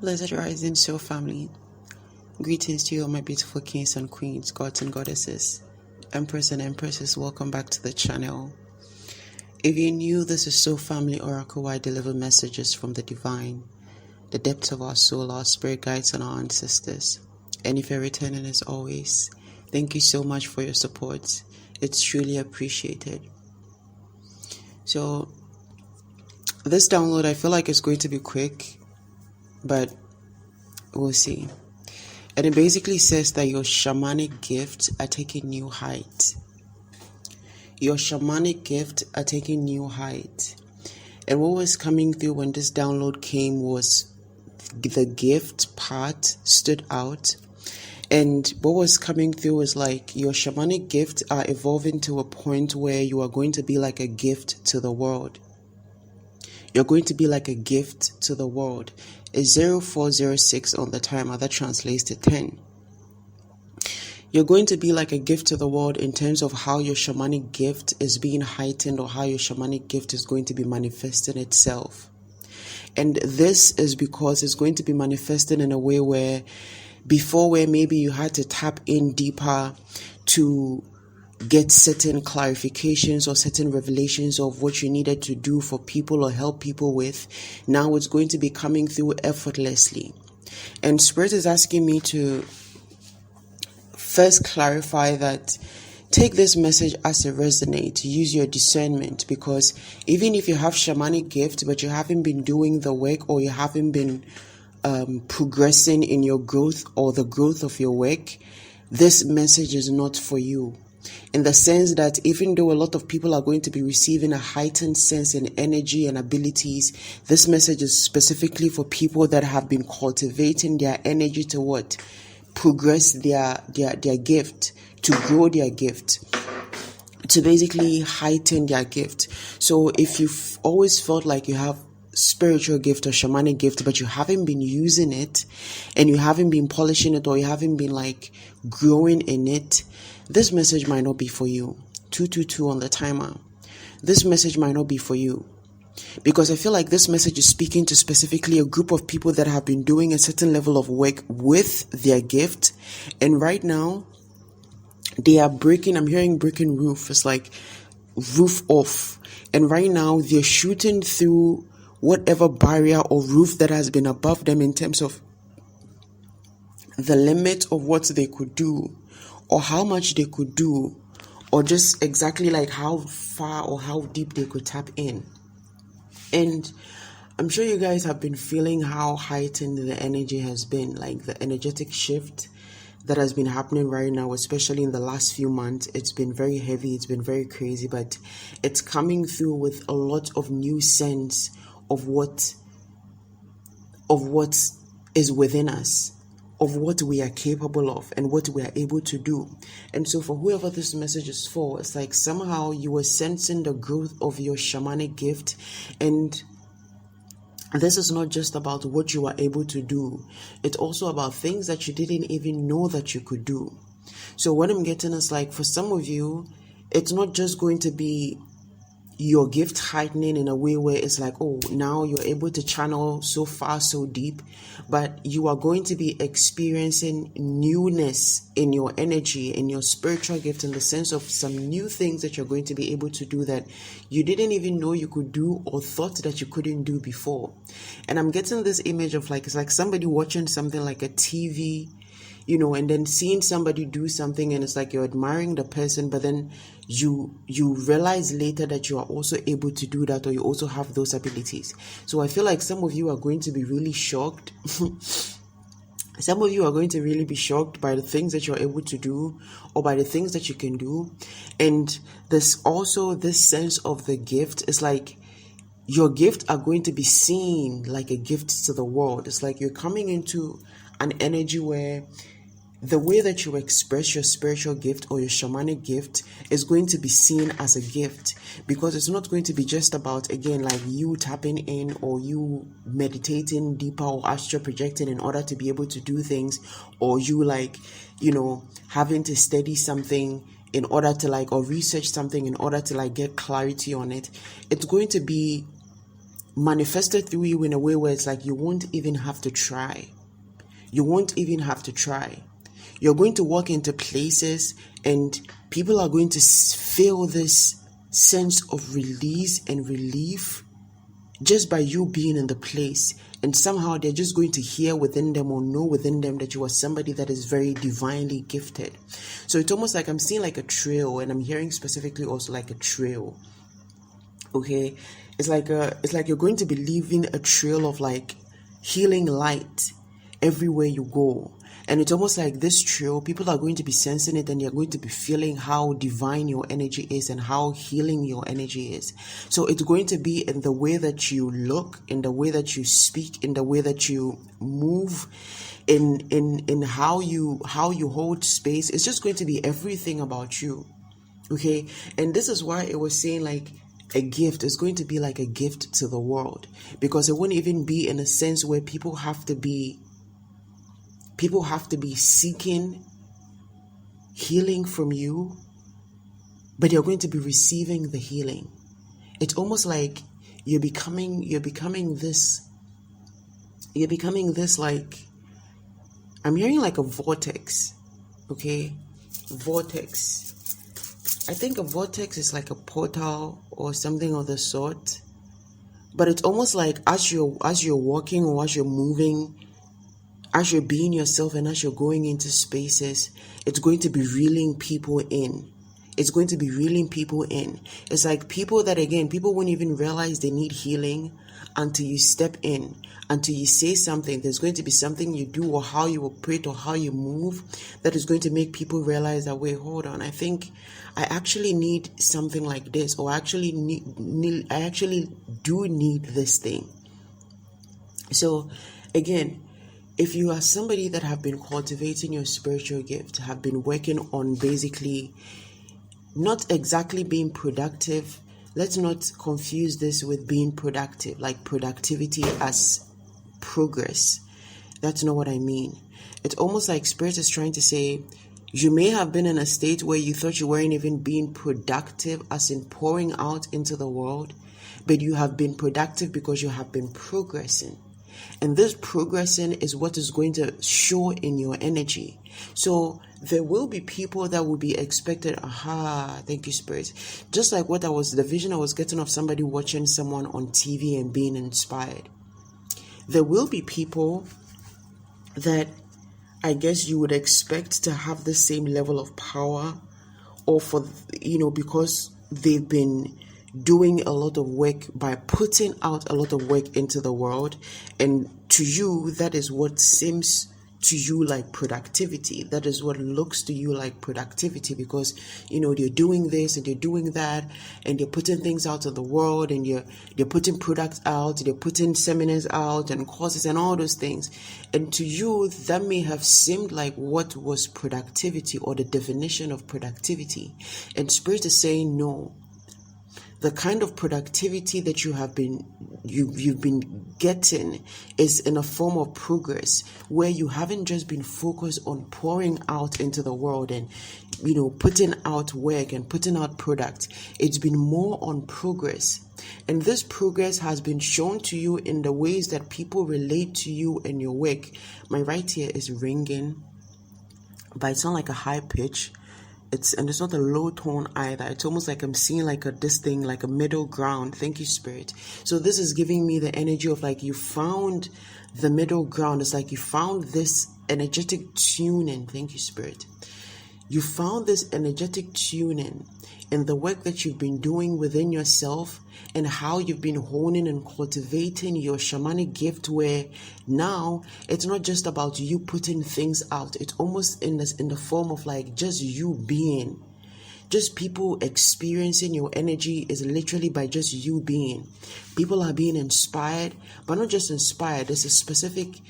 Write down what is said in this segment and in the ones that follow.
Blessed rising soul family. Greetings to you, all my beautiful kings and queens, gods and goddesses, emperors and empresses. Welcome back to the channel. If you're new, this is Soul Family Oracle, where I deliver messages from the divine, the depths of our soul, our spirit guides, and our ancestors. And if you're returning, as always, thank you so much for your support. It's truly appreciated. So, this download, I feel like it's going to be quick, but we'll see. And it basically says that your shamanic gifts are taking new heights. Your shamanic gifts are taking new heights. And what was coming through when this download came was the gift part stood out. And what was coming through was like your shamanic gifts are evolving to a point where you are going to be like a gift to the world. You're going to be like a gift to the world. It's 0406 on the timer. That translates to 10. You're going to be like a gift to the world in terms of how your shamanic gift is being heightened, or how your shamanic gift is going to be manifesting itself. And this is because it's going to be manifested in a way where before, where maybe you had to tap in deeper to get certain clarifications or certain revelations of what you needed to do for people or help people with, now it's going to be coming through effortlessly. And Spirit is asking me to first clarify that take this message as it resonates, use your discernment, because even if you have shamanic gift but you haven't been doing the work, or you haven't been progressing in your growth or the growth of your work, this message is not for you. In the sense that even though a lot of people are going to be receiving a heightened sense and energy and abilities, this message is specifically for people that have been cultivating their energy to what? Progress their gift, to grow their gift, to basically heighten their gift. So if you've always felt like you have spiritual gift or shamanic gift, but you haven't been using it, and you haven't been polishing it, or you haven't been like growing in it, this message might not be for you. 222 on the timer. This message might not be for you. Because I feel like this message is speaking to specifically a group of people that have been doing a certain level of work with their gift. And right now, they are breaking, I'm hearing breaking roof. It's like roof off. And right now, they're shooting through whatever barrier or roof that has been above them in terms of the limit of what they could do, or how much they could do, or just exactly like how far or how deep they could tap in. And I'm sure you guys have been feeling how heightened the energy has been, like the energetic shift that has been happening right now, especially in the last few months. It's been very heavy, it's been very crazy, but it's coming through with a lot of new sense of what is within us, of what we are capable of and what we are able to do. And so for whoever this message is for, it's like somehow you were sensing the growth of your shamanic gift. And this is not just about what you are able to do. It's also about things that you didn't even know that you could do. So what I'm getting is like, for some of you, it's not just going to be your gift heightening in a way where it's like, oh, now you're able to channel so far, so deep, but you are going to be experiencing newness in your energy, in your spiritual gift, in the sense of some new things that you're going to be able to do that you didn't even know you could do, or thought that you couldn't do before. And I'm getting this image of like, it's like somebody watching something like a TV, and then seeing somebody do something, and it's like you're admiring the person, but then you realize later that you are also able to do that, or you also have those abilities. So I feel like some of you are going to be really shocked. Some of you are going to really be shocked by the things that you're able to do, or by the things that you can do. And there's also this sense of the gift. It's like your gift are going to be seen like a gift to the world. It's like you're coming into an energy where the way that you express your spiritual gift or your shamanic gift is going to be seen as a gift, because it's not going to be just about, again, like you tapping in or you meditating deeper or astral projecting in order to be able to do things, or you having to study something in order to or research something in order to get clarity on it. It's going to be manifested through you in a way where it's like you won't even have to try. You won't even have to try. You're going to walk into places and people are going to feel this sense of release and relief just by you being in the place. And somehow they're just going to hear within them or know within them that you are somebody that is very divinely gifted. So it's almost like I'm seeing like a trail, and I'm hearing specifically also like a trail. Okay, it's like you're going to be leaving a trail of like healing light everywhere you go. And it's almost like this trail, people are going to be sensing it, and you're going to be feeling how divine your energy is and how healing your energy is. So it's going to be in the way that you look, in the way that you speak, in the way that you move, in how you hold space. It's just going to be everything about you. Okay, and this is why it was saying like a gift is going to be like a gift to the world, because it wouldn't even be in a sense where people have to be seeking healing from you, but you're going to be receiving the healing. It's almost like you're becoming this like, I'm hearing like a vortex. Okay, vortex. I think a vortex is like a portal or something of the sort. But it's almost like as you're walking or as you're moving, as you're being yourself and as you're going into spaces, it's going to be reeling people in. It's going to be reeling people in. It's like people that, again, people won't even realize they need healing until you step in, until you say something. There's going to be something you do or how you operate or how you move that is going to make people realize that, wait, hold on, I think I actually need something like this, or I actually do need this thing. So again, if you are somebody that have been cultivating your spiritual gift, have been working on basically not exactly being productive, let's not confuse this with being productive, like productivity as progress. That's not what I mean. It's almost like Spirit is trying to say, you may have been in a state where you thought you weren't even being productive, as in pouring out into the world, but you have been productive because you have been progressing. And this progressing is what is going to show in your energy. So there will be people that will be expected. Aha, thank you, Spirit. Just like the vision I was getting of somebody watching someone on TV and being inspired. There will be people that I guess you would expect to have the same level of power, or because they've been doing a lot of work by putting out a lot of work into the world, and to you that is what seems to you like productivity. That is what looks to you like productivity, because they're doing this and they're doing that, and they're putting things out in the world, and they're putting products out, they're putting seminars out and courses and all those things. And to you that may have seemed like what was productivity, or the definition of productivity. And Spirit is saying no. The kind of productivity that you've been getting is in a form of progress, where you haven't just been focused on pouring out into the world and putting out work and putting out product. It's been more on progress, and this progress has been shown to you in the ways that people relate to you and your work. My right ear is ringing, but it's not like a high pitch. It's not a low tone either. It's almost like I'm seeing like this thing, like a middle ground. Thank you, Spirit. So this is giving me the energy of like you found the middle ground. It's like you found this energetic tuning. Thank you, Spirit. You found this energetic tuning in the work that you've been doing within yourself, and how you've been honing and cultivating your shamanic gift, where now it's not just about you putting things out. It's almost in the form of like just you being. Just people experiencing your energy is literally by just you being. People are being inspired, but not just inspired. There's a specific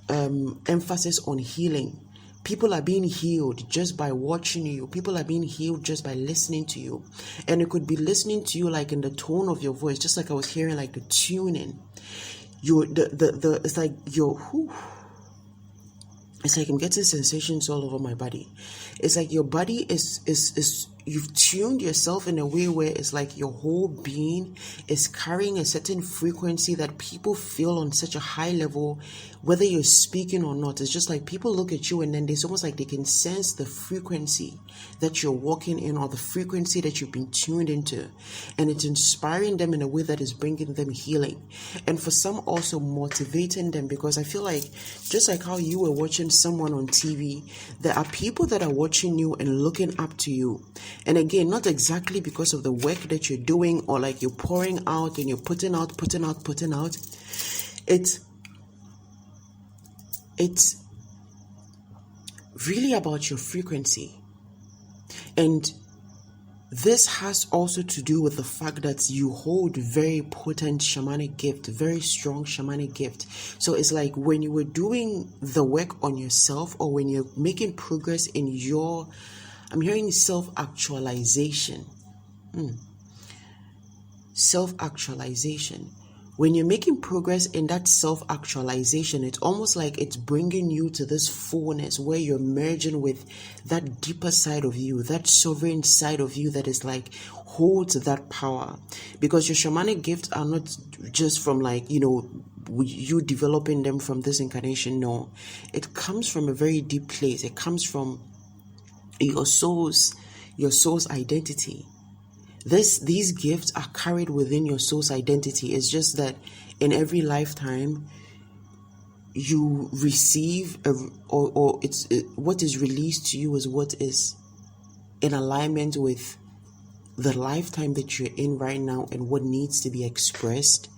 emphasis on healing. People are being healed just by watching you. People are being healed just by listening to you. And it could be listening to you like in the tone of your voice, just like I was hearing like the tuning. It's like it's like I'm getting sensations all over my body. It's like your body is you've tuned yourself in a way where it's like your whole being is carrying a certain frequency that people feel on such a high level, whether you're speaking or not. It's just like people look at you and then it's almost like they can sense the frequency that you're walking in, or the frequency that you've been tuned into, and it's inspiring them in a way that is bringing them healing, and for some also motivating them, because I feel like just like how you were watching someone on TV, there are people that are watching you and looking up to you. And again, not exactly because of the work that you're doing, or like you're pouring out and you're putting out. It's really about your frequency. And this has also to do with the fact that you hold very potent shamanic gift, very strong shamanic gift. So it's like when you were doing the work on yourself, or when you're making progress in your, I'm hearing self-actualization. Self-actualization. When you're making progress in that self-actualization, it's almost like it's bringing you to this fullness where you're merging with that deeper side of you, that sovereign side of you that is like holds that power. Because your shamanic gifts are not just from like, you developing them from this incarnation. No, it comes from a very deep place. It comes from your soul's identity. These gifts are carried within your soul's identity. It's just that in every lifetime you receive what is released to you is what is in alignment with the lifetime that you're in right now, and what needs to be expressed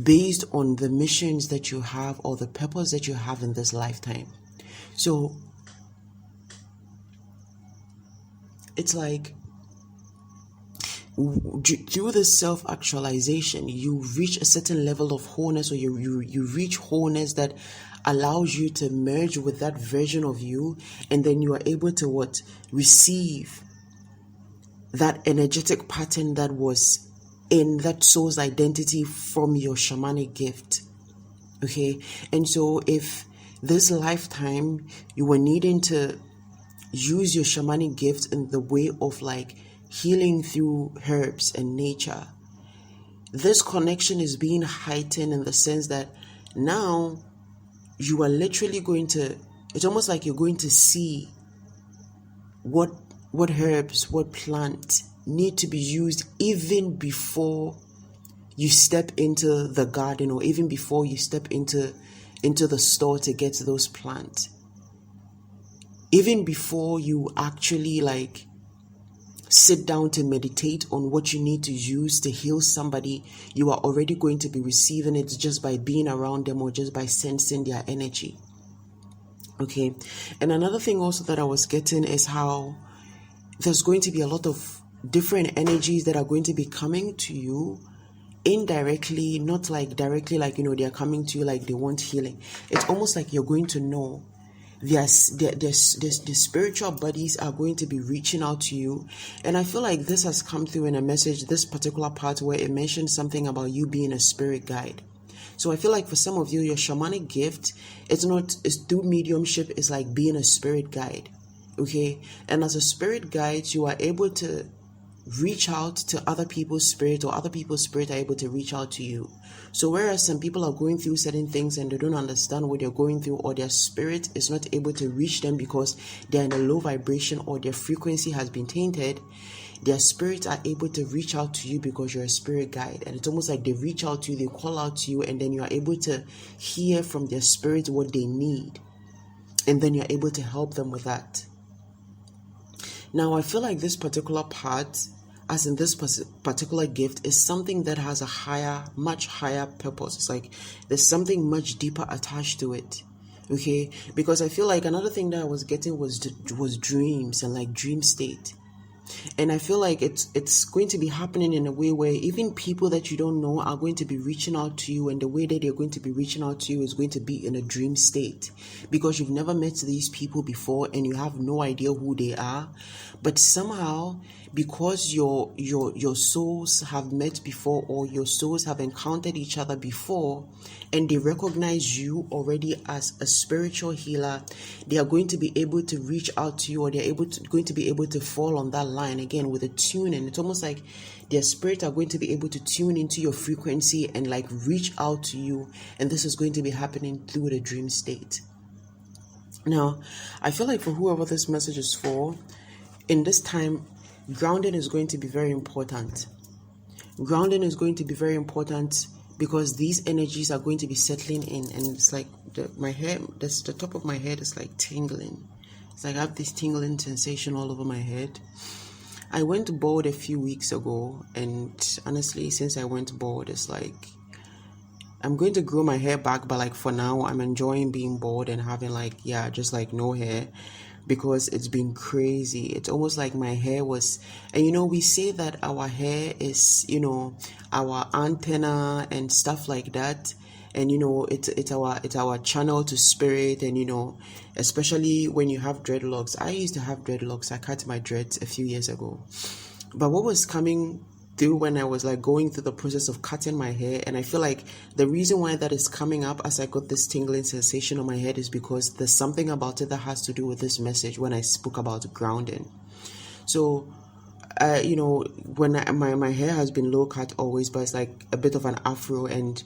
based on the missions that you have, or the purpose that you have in this lifetime. So it's like, through this self-actualization, you reach a certain level of wholeness, or you reach wholeness that allows you to merge with that version of you, and then you are able to receive that energetic pattern that was in that soul's identity from your shamanic gift. Okay, and so if this lifetime you were needing to use your shamanic gift in the way of like healing through herbs and nature, this connection is being heightened in the sense that now you are literally it's almost like you're going to see what herbs, what plants need to be used even before you step into the garden, or even before you step into the store to get those plants. Even before you actually like sit down to meditate on what you need to use to heal somebody, you are already going to be receiving it just by being around them, or just by sensing their energy. Okay, and another thing also that I was getting is how there's going to be a lot of different energies that are going to be coming to you indirectly, not like directly, like they're coming to you like they want healing. It's almost like you're going to know the spiritual bodies are going to be reaching out to you. And I feel like this has come through in a message, this particular part where it mentions something about you being a spirit guide. So I feel like for some of you, your shamanic gift, it's through mediumship, it's like being a spirit guide. Okay, and as a spirit guide, you are able to reach out to other people's spirit, or other people's spirit are able to reach out to you. So whereas some people are going through certain things and they don't understand what they're going through, or their spirit is not able to reach them because they're in a low vibration, or their frequency has been tainted, their spirits are able to reach out to you because you're a spirit guide. And it's almost like they reach out to you, they call out to you, and then you are able to hear from their spirit what they need, and then you're able to help them with that. Now I feel like this particular part, as in this particular gift, is something that has a much higher purpose. It's like there's something much deeper attached to it. Okay, because I feel like another thing that I was getting was dreams and like dream state. And I feel like it's going to be happening in a way where even people that you don't know are going to be reaching out to you, and the way that they're going to be reaching out to you is going to be in a dream state, because you've never met these people before and you have no idea who they are. But somehow, because your souls have met before, or your souls have encountered each other before, and they recognize you already as a spiritual healer, they are going to be able to reach out to you, or they're going to be able to fall on that line. and again with a tuning. It's almost like their spirit are going to be able to tune into your frequency and like reach out to you, and this is going to be happening through the dream state. Now, I feel like for whoever this message is for, in this time, grounding is going to be very important. Grounding is going to be very important because these energies are going to be settling in, and it's like my hair, the top of my head is like tingling. It's like I have this tingling sensation all over my head. I went bald a few weeks ago, and honestly, since I went bald, it's like I'm going to grow my hair back, but like for now, I'm enjoying being bald and having like, just like no hair, because it's been crazy. It's almost like my hair was, and we say that our hair is, our antenna and stuff like that. And it's our channel to spirit, and especially when you have dreadlocks. I used to have dreadlocks. I cut my dreads a few years ago. But what was coming through when I was like going through the process of cutting my hair, and I feel like the reason why that is coming up as I got this tingling sensation on my head is because there's something about it that has to do with this message when I spoke about grounding. So when my hair has been low cut always, but it's like a bit of an afro, and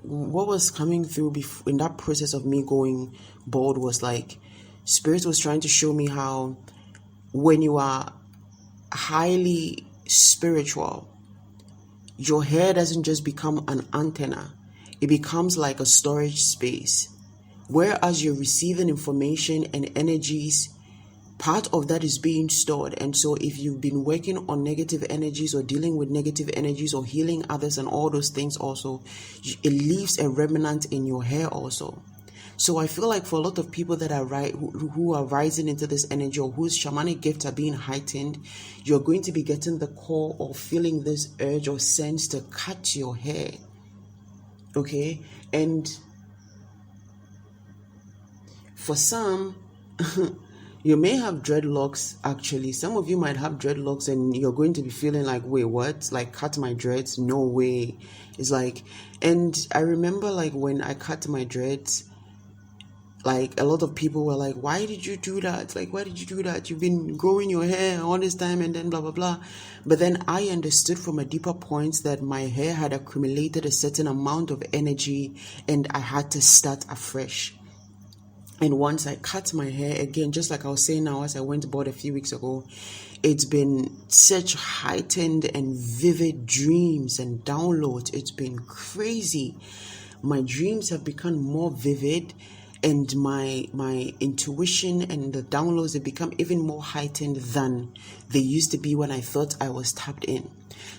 what was coming through in that process of me going bald was like spirit was trying to show me how when you are highly spiritual, your hair doesn't just become an antenna, it becomes like a storage space. Whereas you're receiving information and energies, part of that is being stored. And so if you've been working on negative energies or dealing with negative energies or healing others and all those things also, it leaves a remnant in your hair also. So I feel like for a lot of people that are who are rising into this energy, or whose shamanic gifts are being heightened, you're going to be getting the call or feeling this urge or sense to cut your hair. Okay? And for some, you may have dreadlocks actually. Some of you might have dreadlocks and you're going to be feeling like, wait, what? Like, cut my dreads? No way. It's like, and I remember like when I cut my dreads, like a lot of people were like, why did you do that? Like, why did you do that? You've been growing your hair all this time and then blah, blah, blah. But then I understood from a deeper point that my hair had accumulated a certain amount of energy and I had to start afresh. And once I cut my hair again, just like I was saying now, as I went bald a few weeks ago, it's been such heightened and vivid dreams and downloads. It's been crazy. My dreams have become more vivid, and my intuition and the downloads have become even more heightened than they used to be when I thought I was tapped in.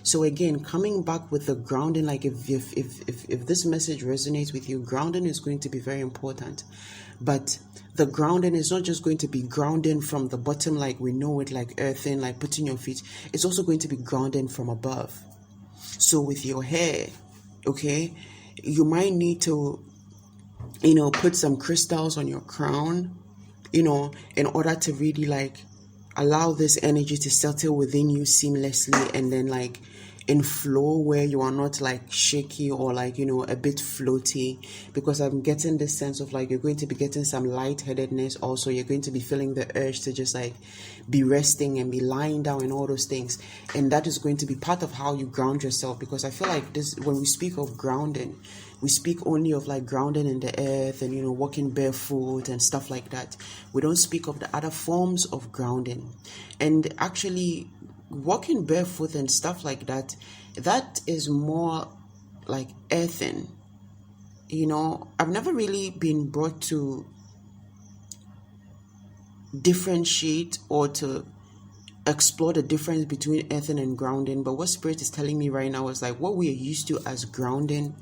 So again, coming back with the grounding, like if this message resonates with you, grounding is going to be very important. But the grounding is not just going to be grounding from the bottom like we know it, like earthing, like putting your feet. It's also going to be grounding from above. So with your hair, okay, you might need to put some crystals on your crown, in order to really like allow this energy to settle within you seamlessly, and then like in flow where you are not like shaky or like a bit floaty, because I'm getting this sense of like you're going to be getting some lightheadedness also. You're going to be feeling the urge to just like be resting and be lying down and all those things, and that is going to be part of how you ground yourself. Because I feel like this, when we speak of grounding, we speak only of like grounding in the earth and walking barefoot and stuff like that. We don't speak of the other forms of grounding. And actually walking barefoot and stuff like that, that is more like earthing. I've never really been brought to differentiate or to explore the difference between earthing and grounding. But what spirit is telling me right now is like what we are used to as grounding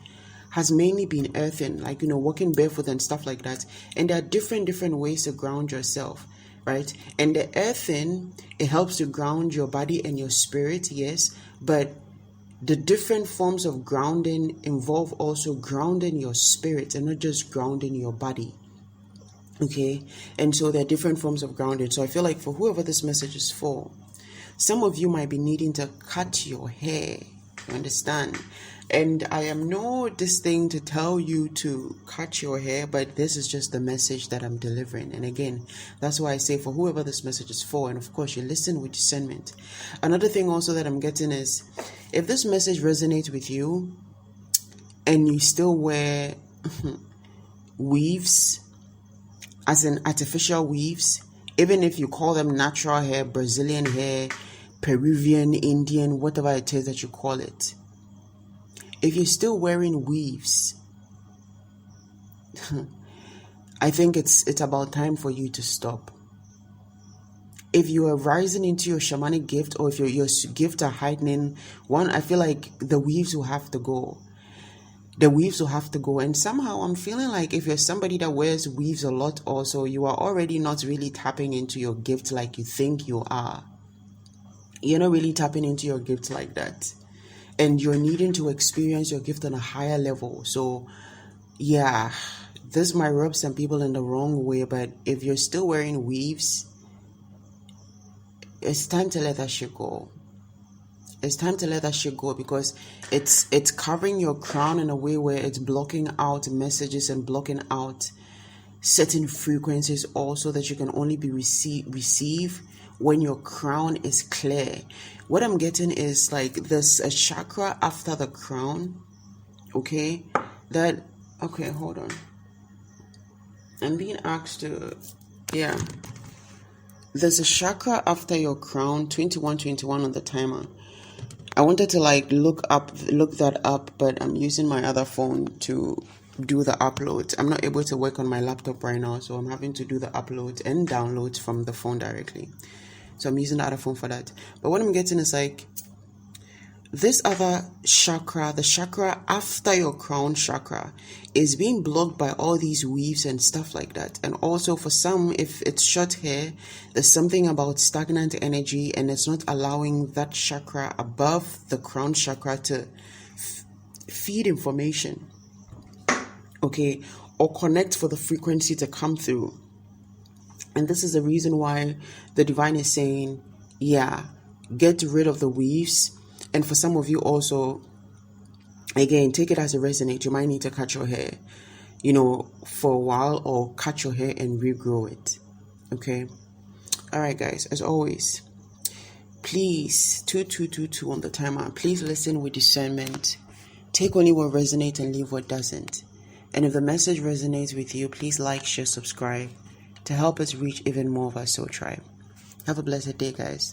has mainly been earthing, like walking barefoot and stuff like that. And there are different ways to ground yourself, right? And the earthing, it helps to ground your body and your spirit, yes, but the different forms of grounding involve also grounding your spirit and not just grounding your body. Okay? And so there are different forms of grounding. So I feel like for whoever this message is for, some of you might be needing to cut your hair. You understand? And I am no this thing to tell you to cut your hair, but this is just the message that I'm delivering. And again, that's why I say for whoever this message is for, and of course you listen with discernment. Another thing also that I'm getting is, if this message resonates with you and you still wear weaves, as in artificial weaves, even if you call them natural hair, Brazilian hair, Peruvian, Indian, whatever it is that you call it, if you're still wearing weaves, I think it's about time for you to stop. If you are rising into your shamanic gift, or if your gift are heightening, one, I feel like the weaves will have to go. The weaves will have to go. And somehow I'm feeling like if you're somebody that wears weaves a lot also, you are already not really tapping into your gift like you think you are. You're not really tapping into your gift like that. And you're needing to experience your gift on a higher level. So, yeah, this might rub some people in the wrong way, but if you're still wearing weaves, it's time to let that shit go. It's time to let that shit go, because it's covering your crown in a way where it's blocking out messages and blocking out certain frequencies also that you can only be receive when your crown is clear. What I'm getting is like there's a chakra after the crown, okay? Okay, hold on. I'm being asked to, yeah. There's a chakra after your crown, 2121 on the timer. I wanted to like look that up, but I'm using my other phone to do the upload. I'm not able to work on my laptop right now, so I'm having to do the upload and downloads from the phone directly. So I'm using the other phone for that. But what I'm getting is like this other chakra, the chakra after your crown chakra, is being blocked by all these weaves and stuff like that. And also for some, if it's short hair, there's something about stagnant energy and it's not allowing that chakra above the crown chakra to feed information, okay, or connect for the frequency to come through. And this is the reason why the divine is saying, yeah, get rid of the weaves. And for some of you also, again, take it as it resonates. You might need to cut your hair, for a while, or cut your hair and regrow it. Okay. All right, guys, as always, please, 2222 on the timer, please listen with discernment. Take only what resonates and leave what doesn't. And if the message resonates with you, please like, share, subscribe to help us reach even more of our soul tribe. Have a blessed day, guys.